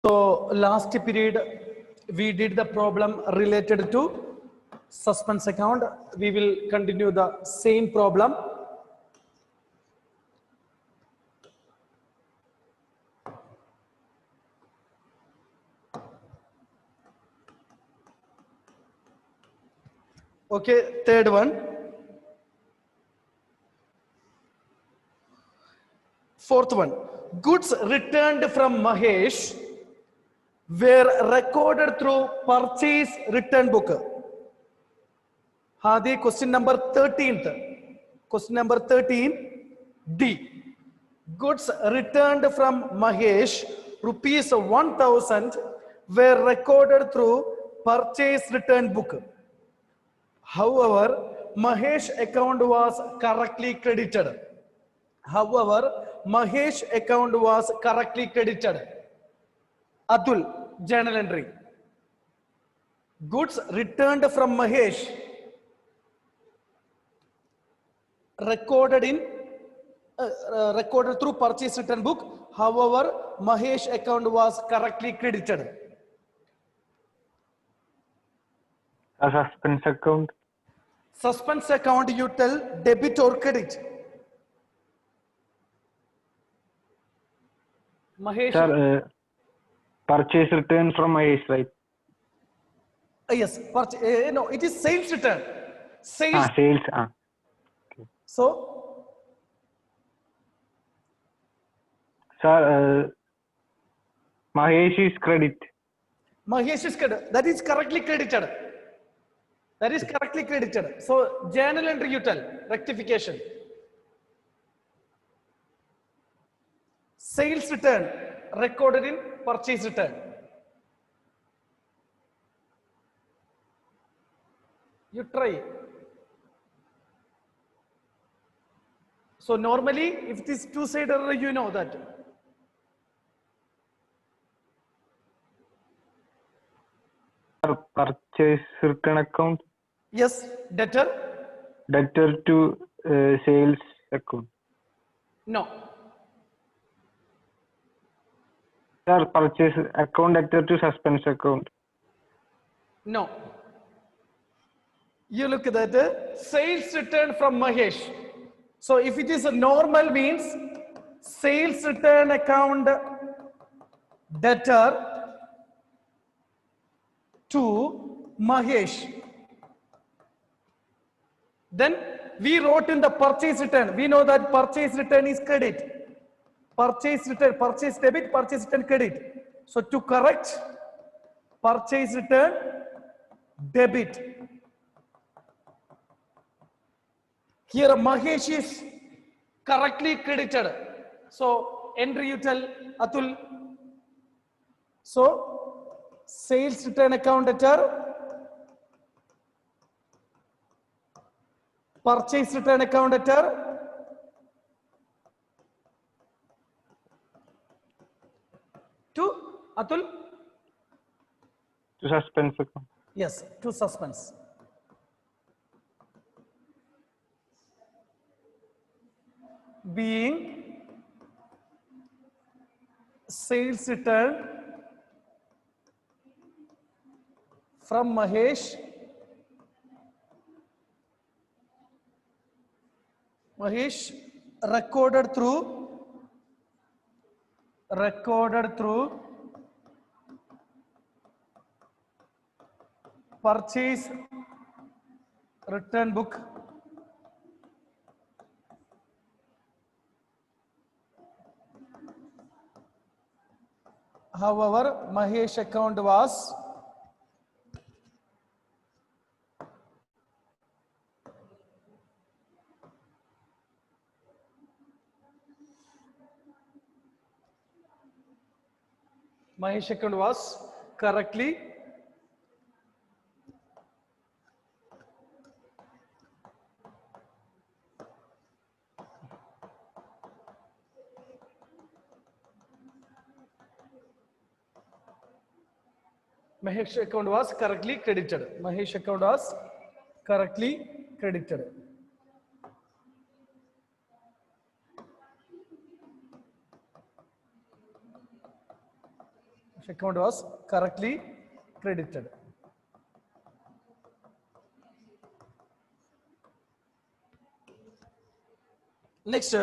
So last period we did the problem related to suspense account. We will continue the same problem. Okay, third one. Fourth one. Goods returned from Mahesh were recorded through purchase return book. Hadi, question number 13th. Question number 13, D. Goods returned from Mahesh, rupees 1000, were recorded through purchase return book. However, Mahesh account was correctly credited. Atul, journal entry. Goods returned from Mahesh recorded through purchase return book. However, Mahesh account was correctly credited. A suspense account. Suspense account, you tell debit or credit. Mahesh. Sir, purchase return from Mahesh, right? Yes, no, it is sales return. Sales. Sales. Okay. So, sir, Mahesh is credit. Mahesh is credit. That is correctly credited. That is correctly credited. So, journal entry you tell, rectification. Sales return recorded in purchase return. You try. So normally, if it is two-sided error, you know that. Purchase return account. Yes, debtor. Debtor to sales account. No. Sir, purchase account debtor to suspense account. No. You look at that. Sales return from Mahesh. So if it is a normal means sales return account debtor to Mahesh. Then we wrote in the purchase return. We know that purchase return is credit. Purchase return, purchase debit, purchase return credit. So to correct, purchase return debit. Here Mahesh is correctly credited. So entry you tell Atul. So sales return account debtor, purchase return account debtor, to Atul? To suspense account. Yes, to suspense. Being sales return from Mahesh recorded through purchase return book. However, Mahesh account was correctly Mahesh account was correctly credited. Mahesh account was correctly credited. account was correctly credited. Next,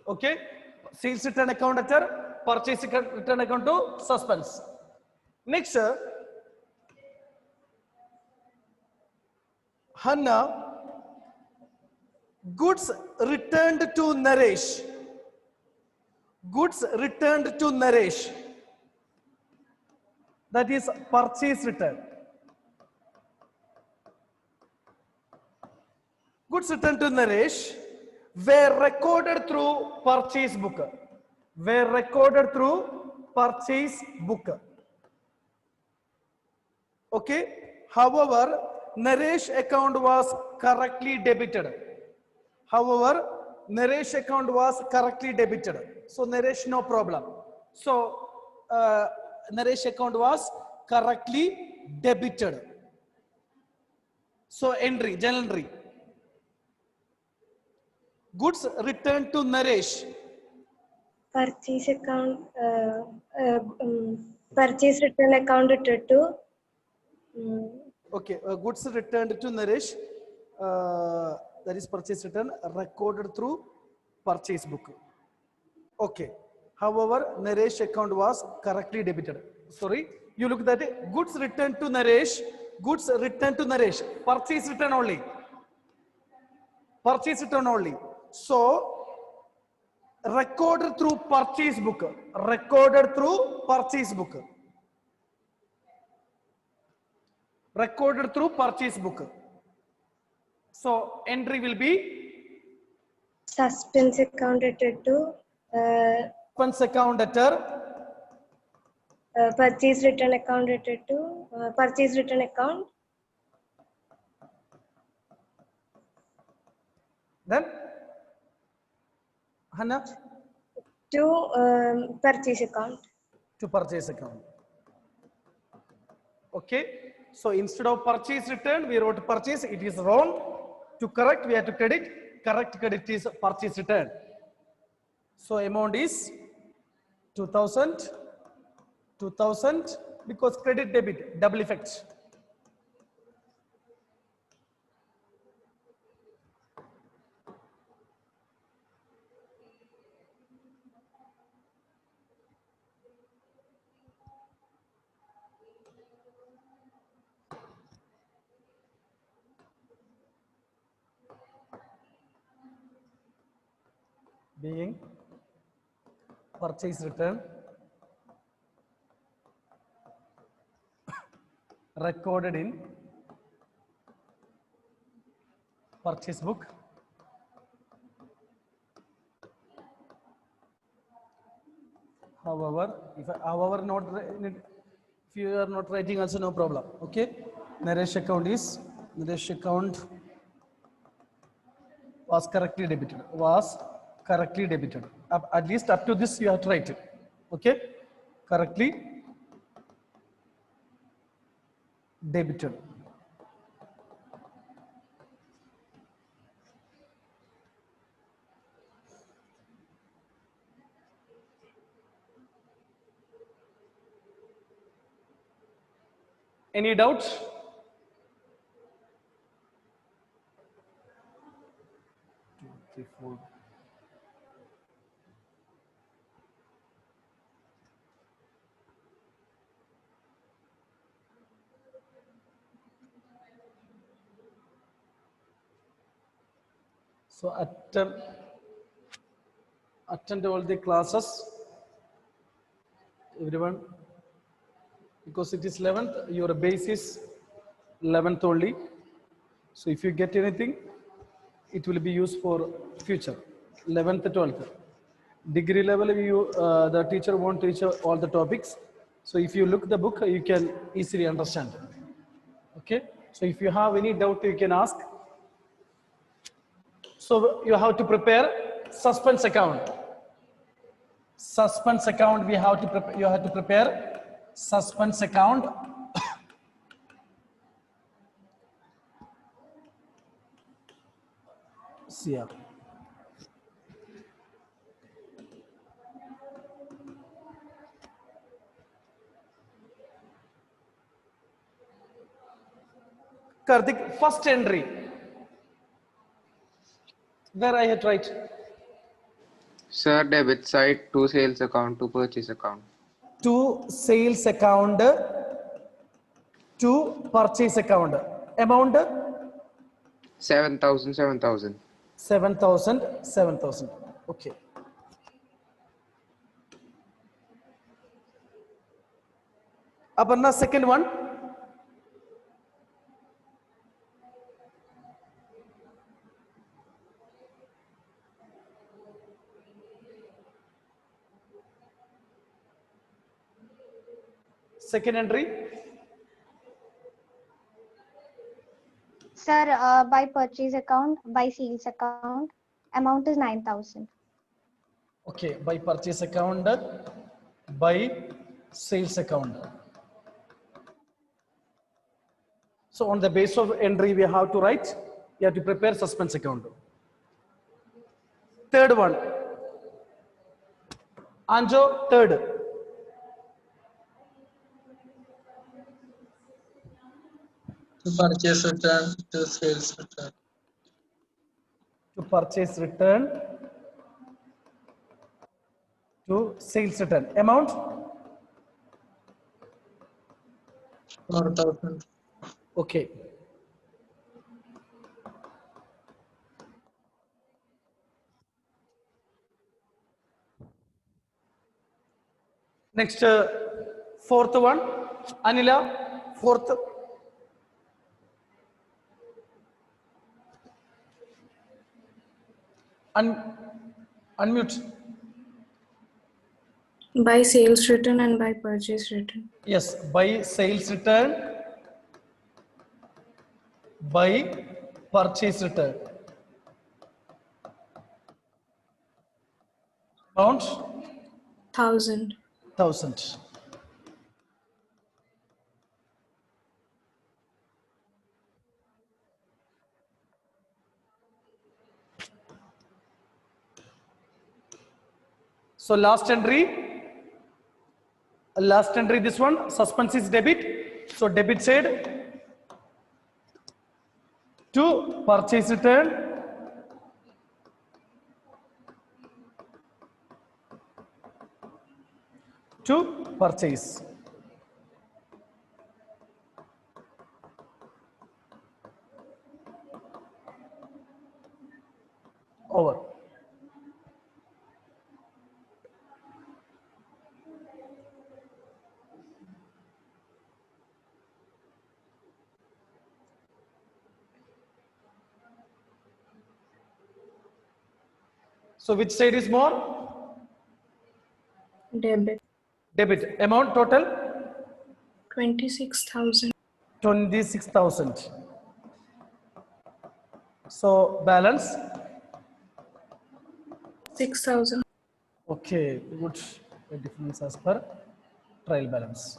okay, sales return account letter, purchase return account to suspense. Next, Hannah, goods returned to Naresh. Goods returned to Naresh. That is purchase return. Goods returned to Naresh were recorded through purchase book. Were recorded through purchase book. Okay. However, Naresh account was correctly debited. However, Naresh account was correctly debited. So Naresh, no problem. So Naresh account was correctly debited. So entry, journal entry. Goods returned to Naresh. Purchase account, purchase return account returned to Okay, goods returned to Naresh. That is purchase return recorded through purchase book. Okay. However, Naresh account was correctly debited. Sorry, you look at it. Goods returned to Naresh. Goods returned to Naresh. Purchase return only. Purchase return only. So, recorded through purchase book. Recorded through purchase book. Recorded through purchase book. So, entry will be suspense account returned to suspense account letter. Purchase return account returned to purchase return account Then, Hannah, to purchase account. to purchase account. Okay. So instead of purchase return, we wrote purchase. It is wrong. To correct, we have to credit. Correct credit is purchase return. So amount is 2000, 2000 because credit debit, double effect. Being purchase return recorded in purchase book. However, if you are not writing also no problem. Okay. Naresh account was correctly debited. Was correctly debited. At least up to this you have to write it. Okay. Correctly debited. Any doubts? Two, three, four. So attend all the classes, everyone, because it is 11th, your base is 11th only. So if you get anything, it will be used for future, 11th, 12th. Degree level, the teacher won't teach all the topics. So if you look the book, you can easily understand. Okay. So if you have any doubt, you can ask. So you have to prepare suspense account. Suspense account, we have to prepare, you have to prepare suspense account. See here. Karthik, first entry. Where I had right? Sir, debit side to sales account to purchase account. To sales account to purchase account. Amount 7,000, 7,000. 7,000, 7,000. Okay. Aparna, second one. Second entry. Sir, by purchase account, by sales account, amount is 9,000. Okay, by purchase account, by sales account. So on the base of entry, we have to write, you have to prepare suspense account. Third one. Anjo, third. To purchase return to sales return. To purchase return to sales return. Amount 4,000. okay. Next, fourth one. Anila, fourth. Unmute. By sales return and by purchase return. Yes, by sales return, by purchase return. Amount 1,000. 1,000. So last entry, this one, suspense is debit. So debit side to purchase return to purchase. Over. So which side is more? Debit. Debit. Amount total 26,000. 26,000. So balance 6,000. okay. Good. The difference as per trial balance.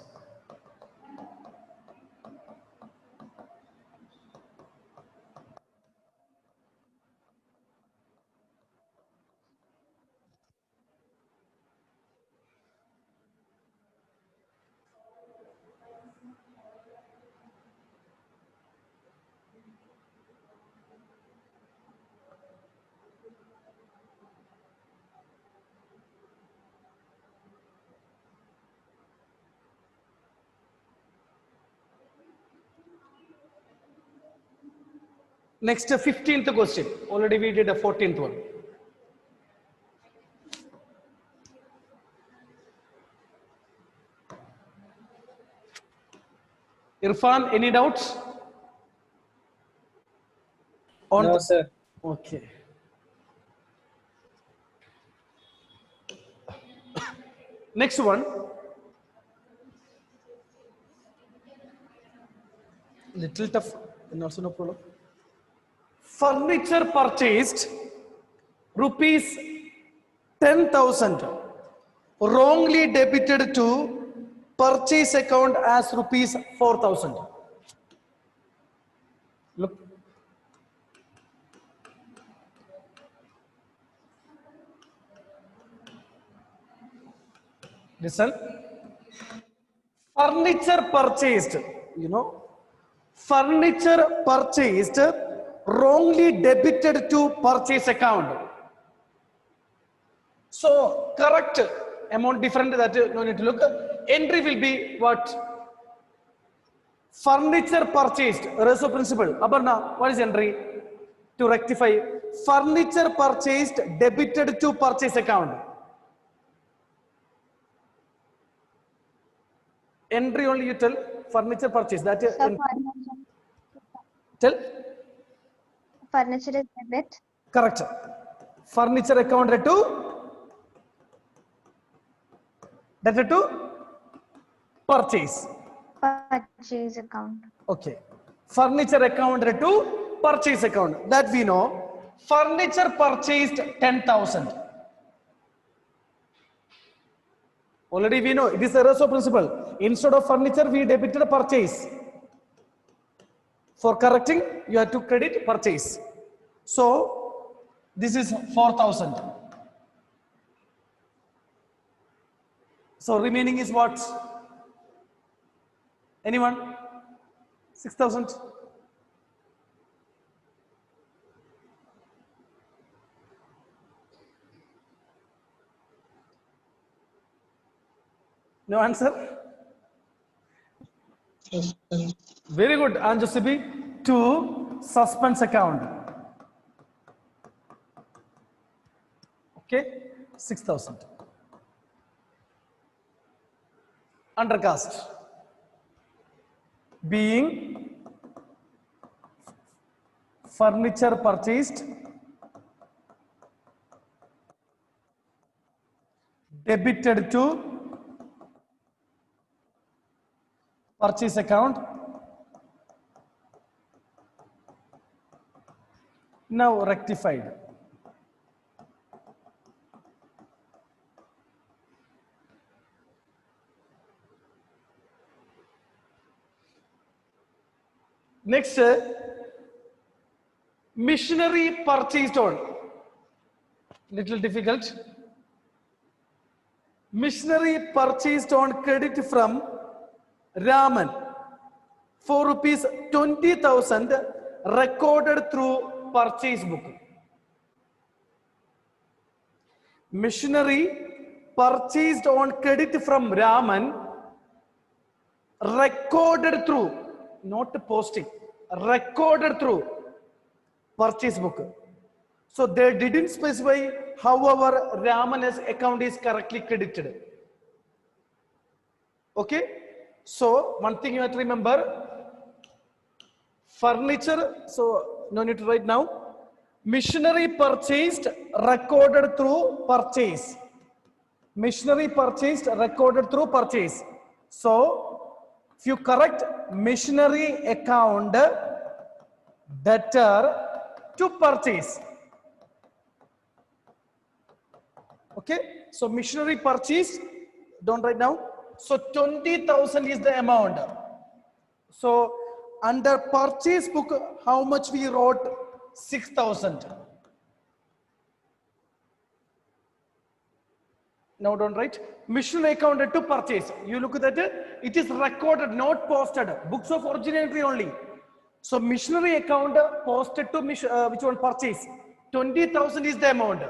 Next, 15th question. Already we did a 14th one. Irfan, any doubts? No, sir. Okay. Next one. Little tough, and also no problem. Furniture purchased rupees 10,000 wrongly debited to purchase account as rupees 4,000. Look. Listen. Furniture purchased, you know, Furniture purchased wrongly debited to purchase account. So correct amount different, that no need to look. Entry will be what? Furniture purchased. Reso principle. Aparna, what is entry? To rectify. Furniture purchased debited to purchase account. Entry only you tell. Furniture purchase. That is. Sir, furniture, Tell. furniture is debit. Correct. Furniture account to. That to purchase. Purchase account. Okay. Furniture account to purchase account. That we know. Furniture purchased 10,000. Already we know. It is the Reso principle. Instead of furniture, we debited a purchase. For correcting, you have to credit purchase. So this is 4,000. So remaining is what? Anyone? 6,000. No answer? Suspense. Very good, Anjasibi. To suspense account. Okay, 6,000. Undercast. Being furniture purchased, debited to purchase account. Now rectified. Next, missionary purchased on. Little difficult. Missionary purchased on credit from Raman for rupees 20,000 recorded through purchase book. Missionary purchased on credit from Raman, recorded through, not posting, recorded through purchase book. So they didn't specify, however, Raman's account is correctly credited. Okay, so one thing you have to remember, furniture, so no need to write now. Missionary purchased, recorded through purchase. Missionary purchased, recorded through purchase. So if you correct missionary account debtor to purchase. Okay, so missionary purchase, don't write now. So 20,000 is the amount. So under purchase book, how much we wrote? 6,000. Now don't write. Missionary account to purchase. You look at it, it is recorded, not posted. Books of original entry only. So missionary account posted to which one? Purchase. 20,000 is the amount.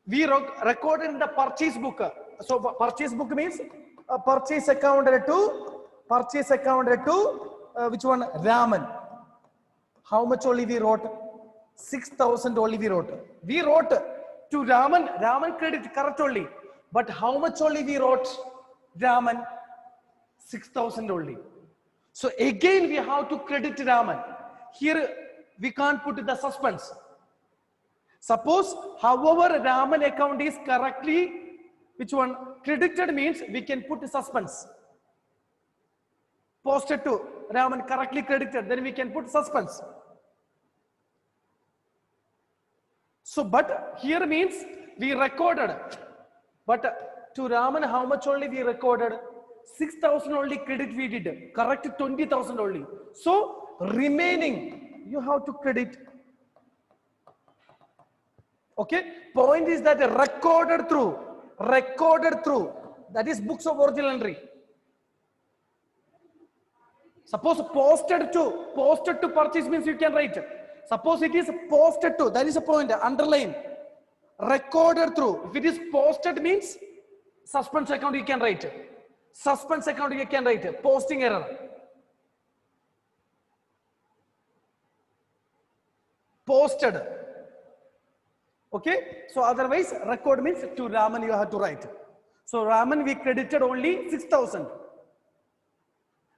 We recorded in the purchase book. So purchase book means purchase account to which one? Raman. How much only we wrote? 6,000 only we wrote. We wrote to Raman, Raman credit correct only. But how much only we wrote? Raman, 6,000 only. So again we have to credit Raman. Here we can't put the suspense. Suppose, however, Raman account is correctly, which one? Credited means we can put suspense. Posted to Raman correctly credited, then we can put suspense. So, but here means we recorded. But to Raman, how much only we recorded? 6,000 only credit we did. Correct 20,000 only. So, remaining, you have to credit. Okay. Point is that recorded through. That is books of original entry. Suppose posted to purchase means you can write. Suppose it is posted to, that is a point, underline. Recorded through, if it is posted means suspense account you can write. Suspense account you can write. Posting error. Posted. Okay, so otherwise record means to Raman you have to write. So Raman we credited only 6,000.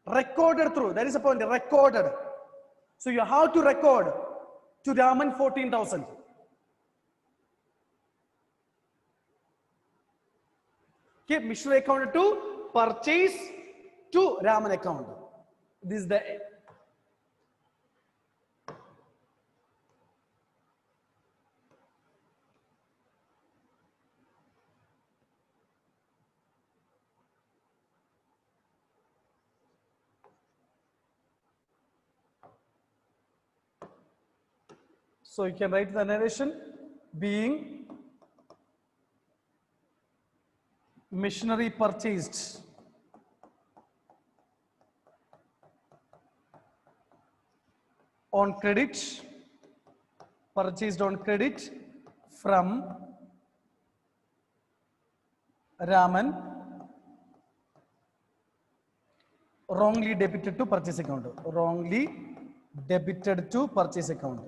Recorded through, that is a point, recorded. So you have to record to Raman 14,000. Okay, missionary account to purchase to Raman account. This is the so you can write the narration being missionary purchased on credit, purchased on credit from Raman, wrongly debited to purchase account, wrongly debited to purchase account.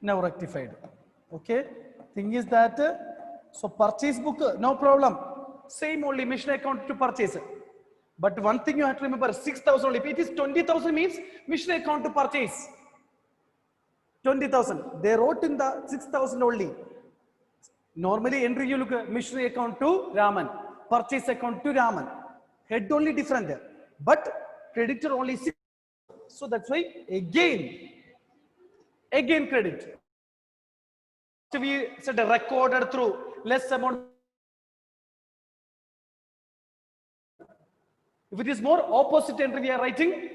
Now rectified. Okay, thing is that so purchase book no problem, same only mission account to purchase, but one thing you have to remember, 6,000 only. If it is 20,000 means mission account to purchase 20,000, they wrote in the 6,000 only. Normally entry you look missionary account to Raman, purchase account to Raman, head only different, but creditor only 6. So that's why again credit. So we said recorded through less amount. If it is more, opposite entry we are writing.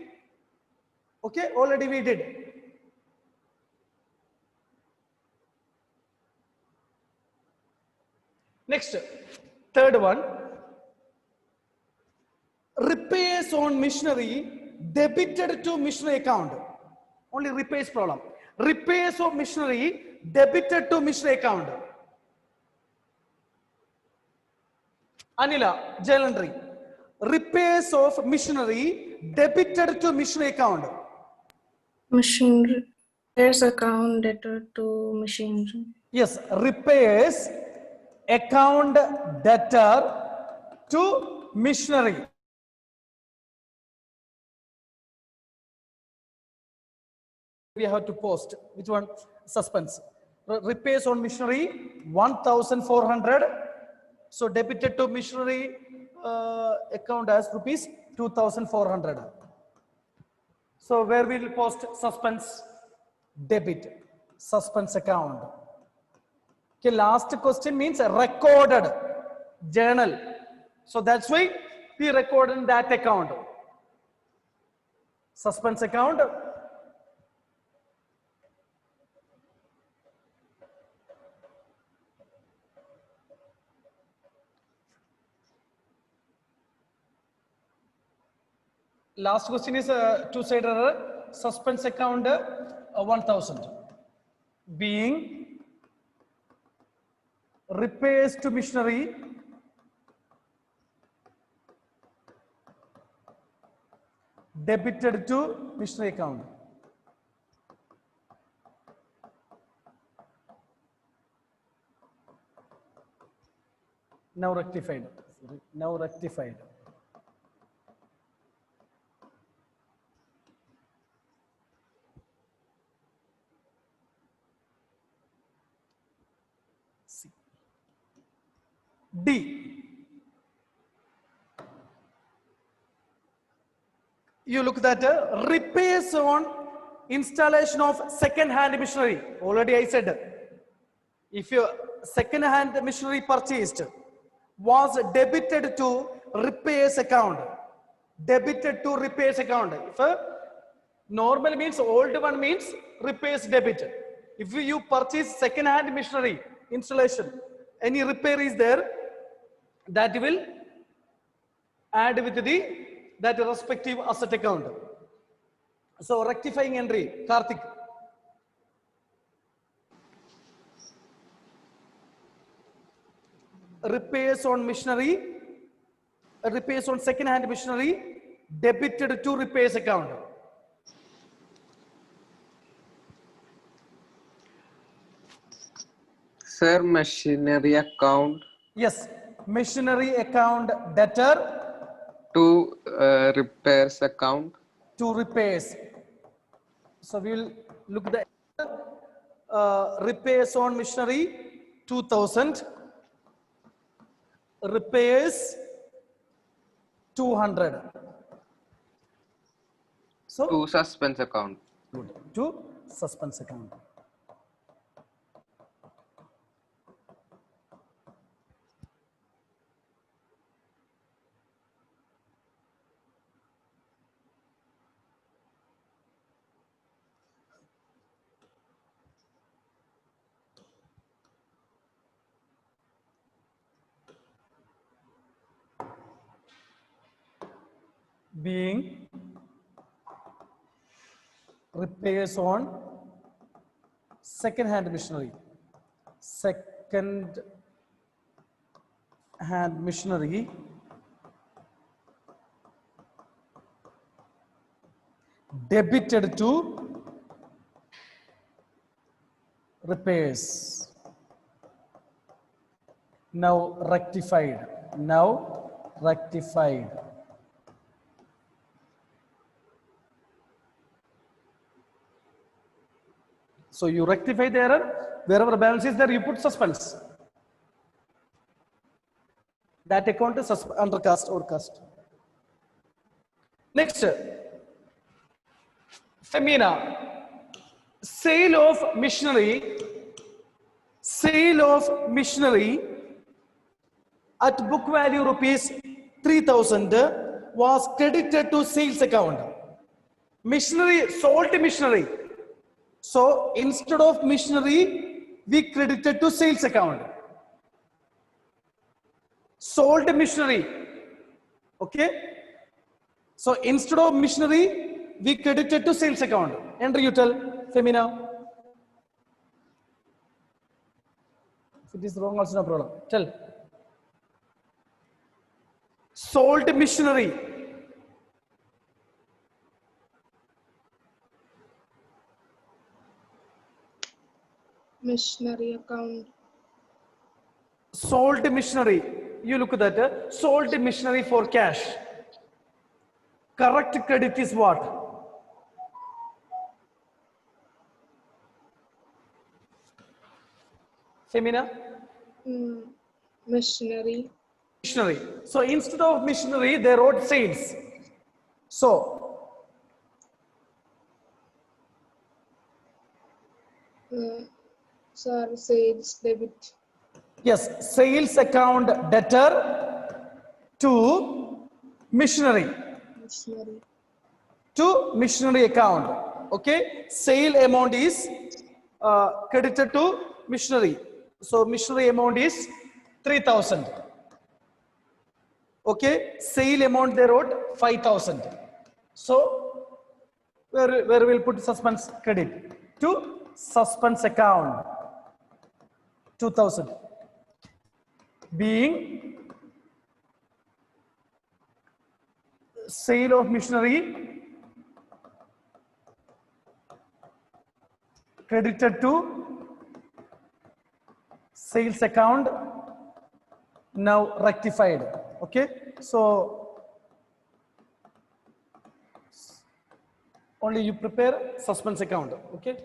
Okay, already we did. Next, third one. Repairs on missionary debited to missionary account. Only repairs problem. Repairs of missionary debited to missionary account. Anila, journal entry. Repairs of missionary debited to missionary account. Machinery. There's account debtor to machinery. Yes, repairs account debtor to missionary. We have to post which one? Suspense. Repairs on missionary 1,400. So debited to missionary account as rupees 2,400. So where we will post suspense? Debit, suspense account. Okay, last question means recorded journal. So that's why we record in that account. Suspense account. Last question is two-side error. Suspense account 1,000 being repairs to missionary debited to missionary account. Now rectified. Now rectified. D. You look at repairs on installation of second-hand machinery. Already I said, if your second-hand machinery purchased was debited to repairs account, debited to repairs account. If normal means old one means repairs debit. If you purchase second-hand machinery installation, any repair is there, that will add with the that respective asset account. So rectifying entry, Karthik. Repairs on machinery, repairs on second hand machinery debited to repairs account. Sir, machinery account Yes, machinery account debtor to repairs account. to repairs. So we will look the repairs on machinery 2000, repairs 200. So To suspense account. good. To suspense account. Being repairs on second hand machinery. Second hand machinery debited to repairs. Now rectified. Now rectified. So you rectify the error. Wherever balance is there, you put suspense. That account is undercast or cast. Next, Femina. Sale of machinery. Sale of machinery at book value rupees 3000 was credited to sales account. Machinery, sold machinery. So instead of machinery, we credited to sales account. Sold machinery. Okay. So instead of machinery, we credited to sales account. Enter you tell, Femina. If it is wrong, also no problem. Tell. Sold machinery. Machinery account. Sold machinery. You look at that. Sold machinery for cash. Correct credit is what? Femina? Machinery. Machinery. So instead of machinery, they wrote sales. So Sir, sales debit. yes, sales account debtor to machinery. Machinery. To machinery account. Okay, sale amount is credited to machinery. So machinery amount is 3000. Okay, sale amount they wrote 5000. So where we'll put suspense credit to suspense account 2000 being sale of machinery credited to sales account, now rectified. Okay, so only you prepare suspense account. Okay,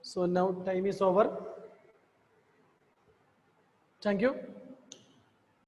so now time is over. Thank you.